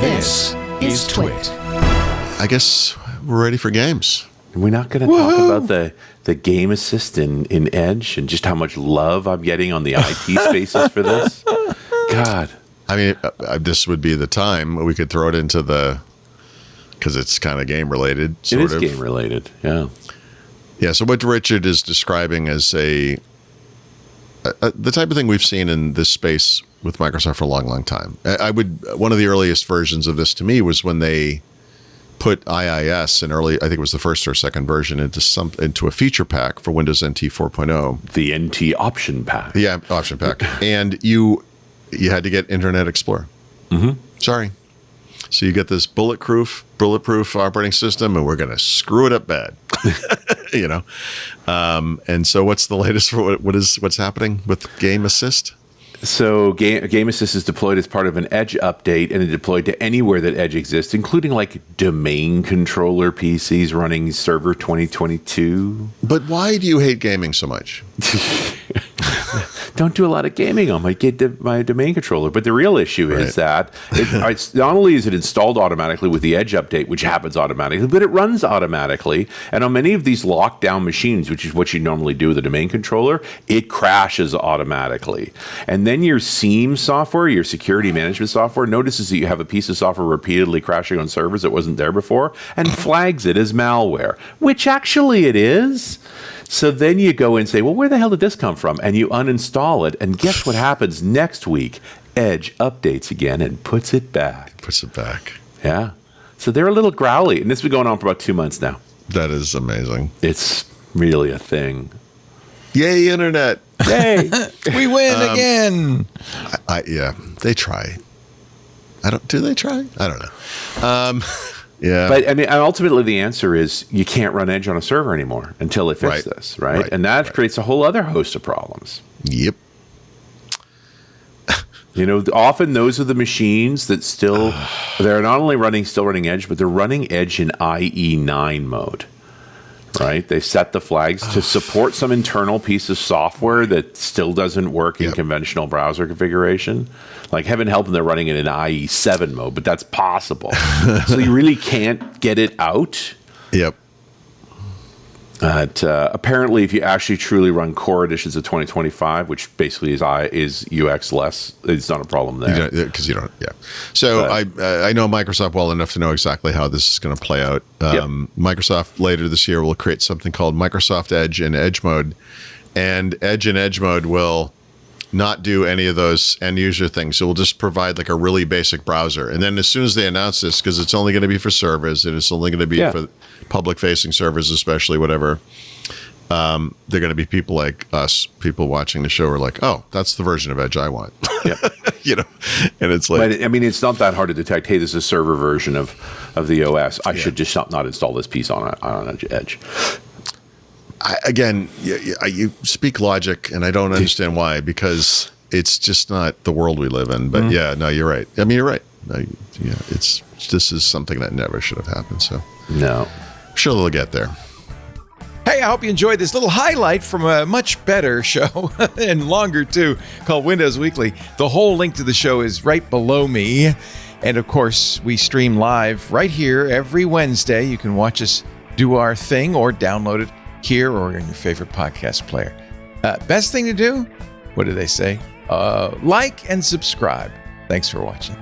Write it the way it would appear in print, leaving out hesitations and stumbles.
This is TWiT. I guess we're ready for games. We're not going to talk about the game assist in Edge and just how much love I'm getting on the IT spaces for this. God. I mean, this would be the time we could throw it into because it's kind of game related. It is game related, yeah. Yeah, so what Richard is describing as the type of thing we've seen in this space with Microsoft for a long, long time. One of the earliest versions of this to me was when they put IIS I think it was the first or second version into a feature pack for Windows NT 4.0. The NT option pack. Yeah, option pack. And you had to get Internet Explorer. Mm-hmm. Sorry. So you get this bulletproof operating system, and we're going to screw it up bad. And so what's the latest for what's happening with Game Assist? So Game Assist is deployed as part of an Edge update, and it's deployed to anywhere that Edge exists, including like domain controller PCs running Server 2022. But why do you hate gaming so much? Don't do a lot of gaming on my domain controller. But the real issue is that it's not only is it installed automatically with the Edge update, which happens automatically, but it runs automatically. And on many of these lockdown machines, which is what you normally do with a domain controller, it crashes automatically. And then your SIEM software, your security management software, notices that you have a piece of software repeatedly crashing on servers that wasn't there before and flags it as malware, which actually it is. So then you go and say, well, where the hell did this come from? And you uninstall it. And guess what happens next week? Edge updates again and puts it back. Yeah. So they're a little growly. And this has been going on for about 2 months now. That is amazing. It's really a thing. Yay, Internet. Yay. We win again. Yeah, they try. Do they try? I don't know. Yeah. But I mean, ultimately the answer is you can't run Edge on a server anymore until they fix this, right? And that creates a whole other host of problems. Yep. Often those are the machines that they're not only still running Edge, but they're running Edge in IE9 mode. Right? They set the flags to support some internal piece of software that still doesn't work in conventional browser configuration. Like, heaven help them, they're running it in IE7 mode, but that's possible. So you really can't get it out. Yep. Apparently, if you actually truly run core editions of 2025, which basically is UX less, it's not a problem there. Because you don't, yeah. So I know Microsoft well enough to know exactly how this is going to play out. Microsoft later this year will create something called Microsoft Edge in Edge mode. And Edge in Edge mode will not do any of those end user things. It will just provide like a really basic browser. And then as soon as they announce this, because it's only going to be for servers, and it's only going to be for public facing servers, especially whatever, they're going to be people like us, people watching the show are like, oh, that's the version of Edge I want. And it's like, but I mean, it's not that hard to detect. Hey, this is a server version of the OS. I should just not install this piece on Edge. Again, you speak logic, and I don't understand why, because it's just not the world we live in. But no, you're right. I mean, you're right. No, this is something that never should have happened. So no, I'm sure they'll get there. Hey, I hope you enjoyed this little highlight from a much better show, and longer too, called Windows Weekly. The whole link to the show is right below me. And of course, we stream live right here every Wednesday. You can watch us do our thing or download it here or in your favorite podcast player. Best thing to do? What do they say? Like and subscribe. Thanks for watching.